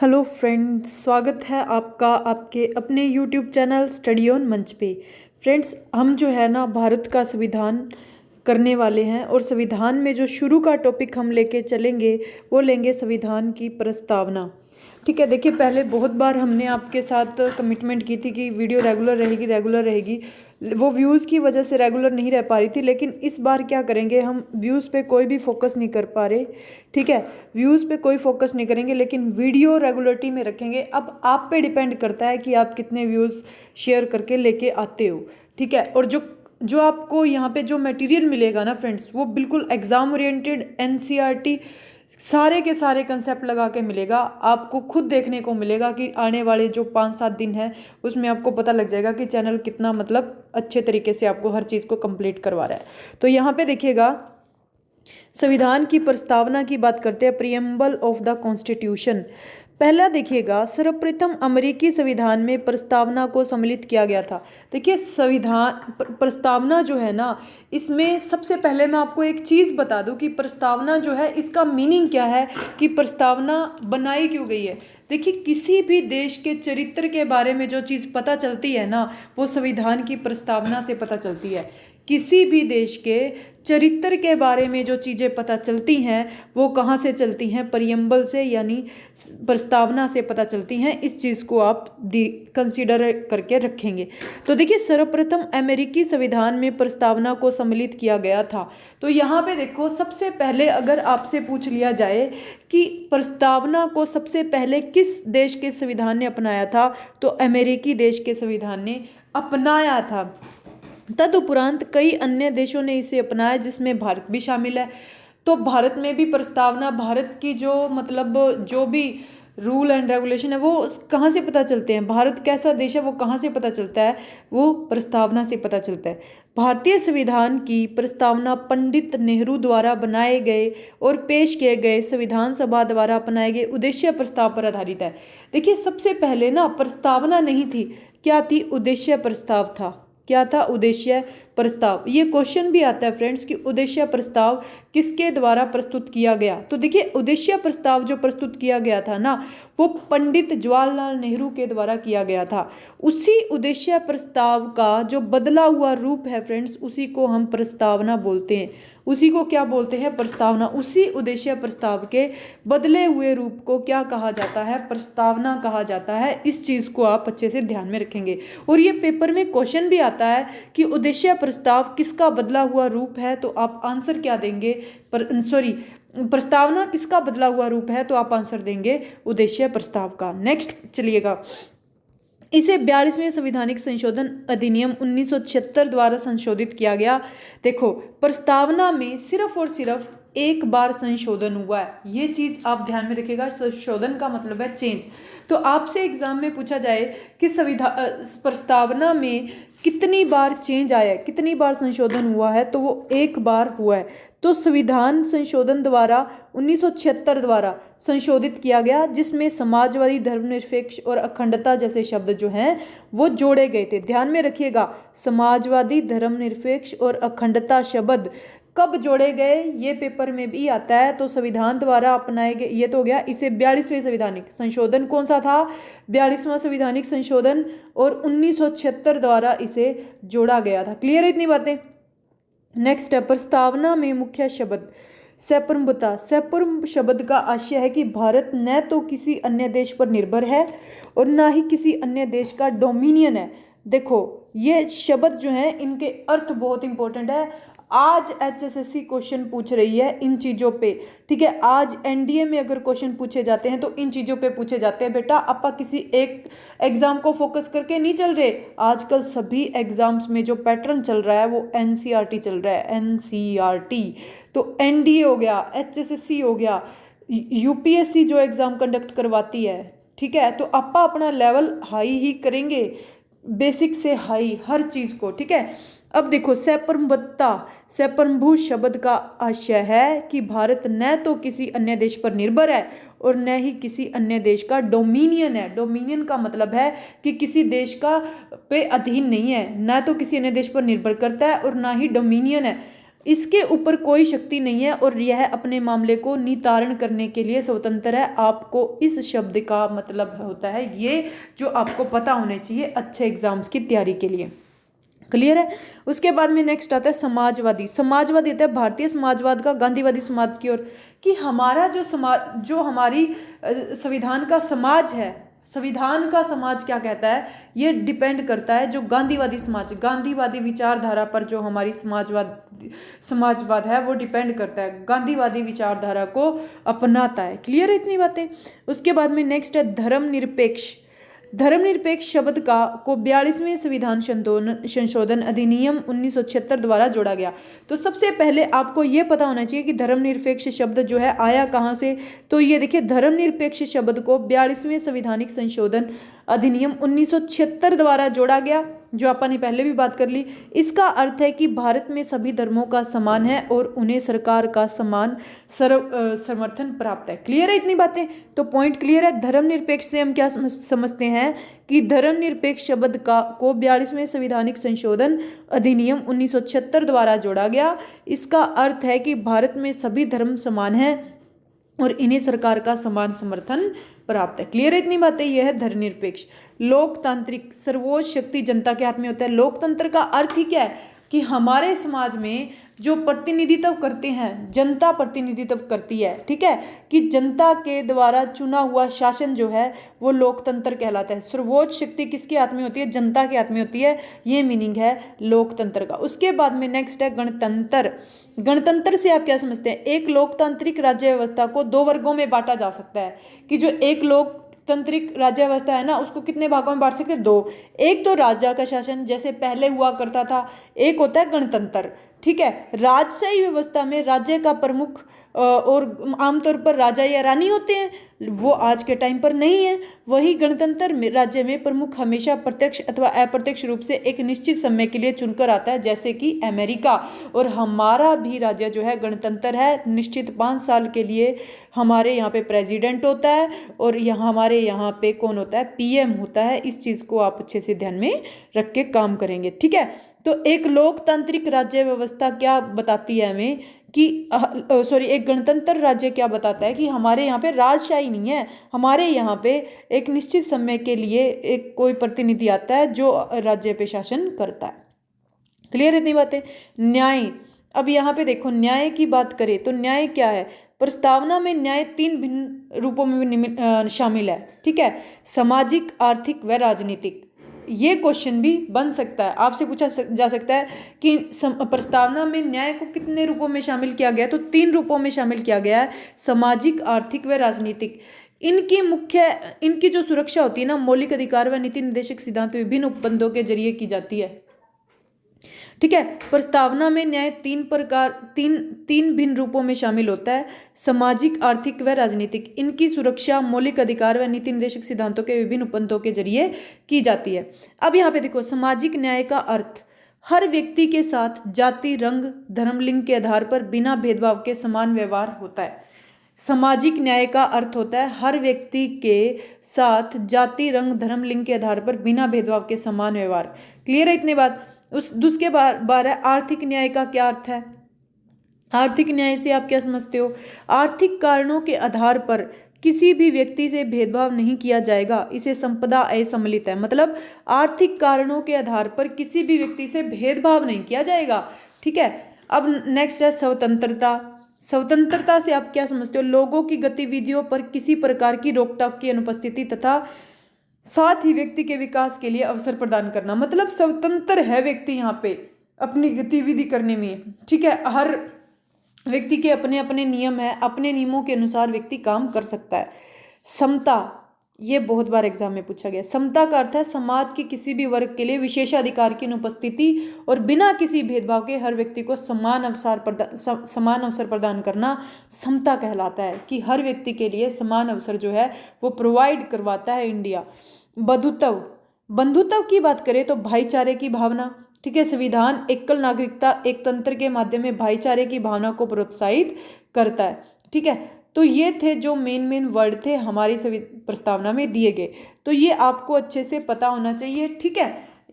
Hello friends, स्वागत है आपका आपके अपने यूट्यूब चैनल स्टडी ऑन मंच पे। फ्रेंड्स, हम जो है ना भारत का संविधान करने वाले हैं और संविधान में जो शुरू का टॉपिक हम लेके चलेंगे वो लेंगे संविधान की प्रस्तावना। ठीक है, देखिए पहले बहुत बार हमने आपके साथ कमिटमेंट की थी कि वीडियो रेगुलर रहेगी। वो व्यूज़ की वजह से रेगुलर नहीं रह पा रही थी, लेकिन इस बार क्या करेंगे, हम व्यूज़ पे कोई भी फोकस नहीं कर पा रहे। ठीक है, व्यूज़ पे कोई फोकस नहीं करेंगे, लेकिन वीडियो रेगुलरिटी में रखेंगे। अब आप पे डिपेंड करता है कि आप कितने व्यूज़ शेयर करके लेके आते हो। ठीक है, और जो जो आपको यहाँ पे जो मटेरियल मिलेगा ना फ्रेंड्स, वो बिल्कुल एग्जाम ओरिएंटेड एनसीईआरटी सारे के सारे कंसेप्ट लगा के मिलेगा। आपको खुद देखने को मिलेगा कि आने वाले जो 5-7 दिन है उसमें आपको पता लग जाएगा कि चैनल कितना मतलब अच्छे तरीके से आपको हर चीज़ को कंप्लीट करवा रहा है। तो यहाँ पे देखिएगा, संविधान की प्रस्तावना की बात करते हैं, प्रियम्बल ऑफ द कॉन्स्टिट्यूशन। पहला देखिएगा, सर्वप्रथम अमेरिकी संविधान में प्रस्तावना को सम्मिलित किया गया था। देखिए संविधान प्रस्तावना जो है ना, इसमें सबसे पहले मैं आपको एक चीज़ बता दूं कि प्रस्तावना जो है इसका मीनिंग क्या है, कि प्रस्तावना बनाई क्यों गई है। देखिए किसी भी देश के चरित्र के बारे में जो चीज़ पता चलती है ना, वो संविधान की प्रस्तावना से पता चलती है। किसी भी देश के चरित्र के बारे में जो चीज़ें पता चलती हैं वो कहाँ से चलती हैं, प्रियम्बल से, यानी प्रस्तावना से पता चलती हैं। इस चीज़ को आप कंसीडर करके रखेंगे। तो देखिए सर्वप्रथम अमेरिकी संविधान में प्रस्तावना को सम्मिलित किया गया था। तो यहाँ पे देखो, सबसे पहले अगर आपसे पूछ लिया जाए कि प्रस्तावना को सबसे पहले किस देश के संविधान ने अपनाया था, तो अमेरिकी देश के संविधान ने अपनाया था। तदुपरांत कई अन्य देशों ने इसे अपनाया, जिसमें भारत भी शामिल है। तो भारत में भी प्रस्तावना, भारत की जो मतलब जो भी रूल एंड रेगुलेशन है वो कहाँ से पता चलते हैं, भारत कैसा देश है वो कहाँ से पता चलता है, वो प्रस्तावना से पता चलता है। भारतीय संविधान की प्रस्तावना पंडित नेहरू द्वारा बनाए गए और पेश किए गए संविधान सभा द्वारा अपनाए गए उद्देश्य प्रस्ताव पर आधारित है। देखिए सबसे पहले ना प्रस्तावना नहीं थी, क्या थी, उद्देश्य प्रस्ताव था। क्या था, उद्देश्य प्रस्ताव। ये क्वेश्चन भी आता है फ्रेंड्स कि उद्देश्य प्रस्ताव किसके द्वारा प्रस्तुत किया गया। तो देखिए उद्देश्य प्रस्ताव जो प्रस्तुत किया गया था ना, वो पंडित जवाहरलाल नेहरू के द्वारा किया गया था। उसी उद्देश्य प्रस्ताव का जो बदला हुआ रूप है फ्रेंड्स, उसी को हम प्रस्तावना बोलते हैं। उसी को क्या बोलते हैं, प्रस्तावना। उसी उद्देश्य प्रस्ताव के बदले हुए रूप को क्या कहा जाता है, प्रस्तावना कहा जाता है। इस चीज़ को आप अच्छे से ध्यान में रखेंगे। और ये पेपर में क्वेश्चन भी आता है कि उद्देश्य प्रस्ताव किसका बदला हुआ रूप है, तो आप आंसर क्या देंगे, प्रस्तावना किसका बदला हुआ रूप है, तो आप आंसर देंगे उद्देश्य प्रस्ताव का। नेक्स्ट चलिएगा, इसे 42वें संवैधानिक संशोधन अधिनियम 1976 द्वारा संशोधित किया गया। देखो प्रस्तावना में सिर्फ और सिर्फ एक बार संशोधन हुआ है, ये चीज आप ध्यान में रखिएगा। संशोधन का मतलब है चेंज। तो आपसे एग्जाम में पूछा जाए कि प्रस्तावना में कितनी बार चेंज आया है, कितनी बार संशोधन हुआ है, तो वो एक बार हुआ है। तो संविधान संशोधन द्वारा 1976 द्वारा संशोधित किया गया, जिसमें समाजवादी, धर्मनिरपेक्ष और अखंडता जैसे शब्द जो हैं वो जोड़े गए थे। ध्यान में रखिएगा, समाजवादी, धर्मनिरपेक्ष और अखंडता शब्द कब जोड़े गए, ये पेपर में भी आता है। तो संविधान द्वारा अपनाए गए, ये तो हो गया। इसे 42वें संवैधानिक संशोधन कौन सा था, 42वां संवैधानिक संशोधन, और 1976 द्वारा इसे जोड़ा गया था। क्लियर है इतनी बातें। नेक्स्ट है, प्रस्तावना में मुख्य शब्द सप्रमुता। सप्रम शब्द का आशय है कि भारत न तो किसी अन्य देश पर निर्भर है और ना ही किसी अन्य देश का डोमिनियन है। देखो ये शब्द जो हैं इनके अर्थ बहुत इंपॉर्टेंट है। आज एचएसएससी क्वेश्चन पूछ रही है इन चीज़ों पे। ठीक है, आज एनडीए में अगर क्वेश्चन पूछे जाते हैं तो इन चीज़ों पे पूछे जाते हैं। बेटा आपा किसी एक एग्जाम को फोकस करके नहीं चल रहे। आजकल सभी एग्जाम्स में जो पैटर्न चल रहा है वो एनसीईआरटी चल रहा है, एनसीईआरटी। तो एनडीए हो गया, एचएसएससी हो गया, यूपीएससी जो एग्ज़ाम कंडक्ट करवाती है। ठीक है, तो आपा अपना लेवल हाई ही करेंगे, बेसिक से हाई हर चीज़ को। ठीक है, अब देखो सप्रमुता, सप्रभु शब्द का आशय है कि भारत न तो किसी अन्य देश पर निर्भर है और न ही किसी अन्य देश का डोमिनियन है। डोमिनियन का मतलब है कि किसी देश का पे अधीन नहीं है, न तो किसी अन्य देश पर निर्भर करता है और ना ही डोमिनियन है। इसके ऊपर कोई शक्ति नहीं है और यह अपने मामले को नितारण करने के लिए स्वतंत्र है। आपको इस शब्द का मतलब होता है ये, जो आपको पता होने चाहिए अच्छे एग्जाम्स की तैयारी के लिए। क्लियर है। उसके बाद में नेक्स्ट आता है समाजवादी। समाजवादी होता है भारतीय समाजवाद का गांधीवादी समाज की ओर, कि हमारा जो समाज, जो हमारी संविधान का समाज है, संविधान का समाज क्या कहता है, ये डिपेंड करता है जो गांधीवादी समाज, गांधीवादी विचारधारा पर जो हमारी समाजवाद है वो डिपेंड करता है, गांधीवादी विचारधारा को अपनाता है। क्लियर है इतनी बातें। उसके बाद में नेक्स्ट है धर्मनिरपेक्ष। धर्मनिरपेक्ष शब्द को 42वें संविधान संशोधन अधिनियम 1976 द्वारा जोड़ा गया। तो सबसे पहले आपको ये पता होना चाहिए कि धर्मनिरपेक्ष शब्द जो है आया कहाँ से। तो ये देखिए, धर्मनिरपेक्ष शब्द को 42वें संविधानिक संशोधन अधिनियम 1976 द्वारा जोड़ा गया, जो अपन ने पहले भी बात कर ली। इसका अर्थ है कि भारत में सभी धर्मों का समान है और उन्हें सरकार का समान समर्थन प्राप्त है। क्लियर है इतनी बातें। तो पॉइंट क्लियर है। धर्मनिरपेक्ष से हम क्या समझते हैं कि धर्मनिरपेक्ष शब्द को 42वें संविधानिक संशोधन अधिनियम 1976 द्वारा जोड़ा गया। इसका अर्थ है कि भारत में सभी धर्म समान हैं और इन्हें सरकार का समान समर्थन प्राप्त है। क्लियर है इतनी बातें। यह है धर्मनिरपेक्ष। लोकतांत्रिक, सर्वोच्च शक्ति जनता के हाथ में होता है। लोकतंत्र का अर्थ ही क्या है कि हमारे समाज में जो प्रतिनिधित्व करते हैं, जनता प्रतिनिधित्व करती है, ठीक है, कि जनता के द्वारा चुना हुआ शासन जो है वो लोकतंत्र कहलाता है। सर्वोच्च शक्ति किसके हाथ में होती है, जनता के हाथ में होती है। ये मीनिंग है लोकतंत्र का। उसके बाद में नेक्स्ट है गणतंत्र। गणतंत्र से आप क्या समझते हैं? एक लोकतांत्रिक राज्य व्यवस्था को दो वर्गों में बांटा जा सकता है, कि जो एक लोकतांत्रिक राज्य व्यवस्था है ना, उसको कितने भागों में बांट सकते हैं? दो। एक तो राजा का शासन जैसे पहले हुआ करता था, एक होता है गणतंत्र। ठीक है। राजशाही व्यवस्था में राज्य का प्रमुख और आमतौर पर राजा या रानी होते हैं, वो आज के टाइम पर नहीं है। वही गणतंत्र राज्य में प्रमुख हमेशा प्रत्यक्ष अथवा अप्रत्यक्ष रूप से एक निश्चित समय के लिए चुनकर आता है, जैसे कि अमेरिका। और हमारा भी राज्य जो है गणतंत्र है, निश्चित 5 साल के लिए हमारे यहाँ पे प्रेसिडेंट होता है और यहाँ हमारे यहाँ पे कौन होता है? पीएम होता है। इस चीज़ को आप अच्छे से ध्यान में रख के काम करेंगे। ठीक है। तो एक लोकतांत्रिक राज्य व्यवस्था क्या बताती है हमें कि एक गणतंत्र राज्य क्या बताता है कि हमारे यहाँ पे राजशाही नहीं है, हमारे यहाँ पे एक निश्चित समय के लिए एक कोई प्रतिनिधि आता है जो राज्य पे शासन करता है। क्लियर इतनी बातें। न्याय। अब यहाँ पे देखो, न्याय की बात करें तो न्याय क्या है? प्रस्तावना में न्याय 3 भिन्न रूपों में शामिल है। ठीक है। सामाजिक, आर्थिक व राजनीतिक। ये क्वेश्चन भी बन सकता है, आपसे पूछा जा सकता है कि प्रस्तावना में न्याय को कितने रूपों में शामिल किया गया? तो 3 रूपों में शामिल किया गया है, सामाजिक, आर्थिक व राजनीतिक। इनकी जो सुरक्षा होती है ना, मौलिक अधिकार व नीति निर्देशक सिद्धांत विभिन्न उपबंधों के जरिए की जाती है। ठीक है। प्रस्तावना में न्याय तीन भिन्न रूपों में शामिल होता है, सामाजिक, आर्थिक व राजनीतिक। इनकी सुरक्षा मौलिक अधिकार व नीति निर्देशक सिद्धांतों के विभिन्न उपबंधों के जरिए की जाती है। अब यहाँ पे देखो, सामाजिक न्याय का अर्थ हर व्यक्ति के साथ जाति, रंग, धर्म, लिंग के आधार पर बिना भेदभाव के समान व्यवहार होता है। सामाजिक न्याय का अर्थ होता है हर व्यक्ति के साथ जाति, रंग, धर्म, लिंग के आधार पर बिना भेदभाव के समान व्यवहार। क्लियर है इतने बात। उसके बाद आर्थिक न्याय का क्या अर्थ है? आर्थिक न्याय से आप क्या समझते हो? आर्थिक कारणों के आधार पर किसी भी व्यक्ति से भेदभाव नहीं किया जाएगा, इसे संपदा असम्मिलित है। मतलब आर्थिक कारणों के आधार पर किसी भी व्यक्ति से भेदभाव नहीं किया जाएगा। ठीक है। अब नेक्स्ट है स्वतंत्रता। स्वतंत्रता से आप क्या समझते हो? लोगों की गतिविधियों पर किसी प्रकार की रोक-टोक की अनुपस्थिति तथा साथ ही व्यक्ति के विकास के लिए अवसर प्रदान करना। मतलब स्वतंत्र है व्यक्ति यहाँ पे अपनी गतिविधि करने में। ठीक है। हर व्यक्ति के अपने अपने नियम है, अपने नियमों के अनुसार व्यक्ति काम कर सकता है। समता, ये बहुत बार एग्जाम में पूछा गया। समता का अर्थ है समाज के किसी भी वर्ग के लिए विशेषाधिकार की अनुपस्थिति और बिना किसी भेदभाव के हर व्यक्ति को समान अवसर प्रदान करना समता कहलाता है, कि हर व्यक्ति के लिए समान अवसर जो है वो प्रोवाइड करवाता है इंडिया। बंधुत्व की बात करें तो भाईचारे की भावना। ठीक है। संविधान एकल नागरिकता, एक तंत्र के माध्यम में भाईचारे की भावना को प्रोत्साहित करता है। ठीक है। तो ये थे जो मेन वर्ड थे हमारी प्रस्तावना में दिए गए, तो ये आपको अच्छे से पता होना चाहिए। ठीक है।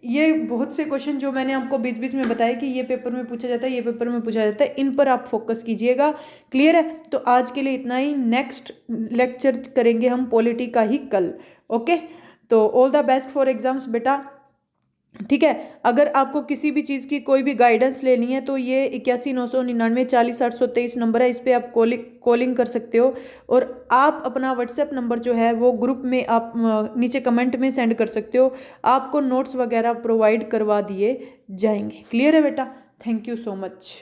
ये बहुत से क्वेश्चन जो मैंने आपको बीच बीच में बताया कि ये पेपर में पूछा जाता है, ये पेपर में पूछा जाता है, इन पर आप फोकस कीजिएगा। क्लियर है? तो आज के लिए इतना ही। नेक्स्ट लेक्चर करेंगे हम पॉलिटी का ही कल। ओके, तो all the best for exams बेटा। ठीक है, अगर आपको किसी भी चीज़ की कोई भी गाइडेंस लेनी है तो ये 81 999 40 823 नंबर है, इस पर आप कॉलिंग कर सकते हो। और आप अपना व्हाट्सएप नंबर जो है वो ग्रुप में आप नीचे कमेंट में सेंड कर सकते हो, आपको नोट्स वगैरह प्रोवाइड करवा दिए जाएंगे। क्लियर है बेटा? Thank you so much.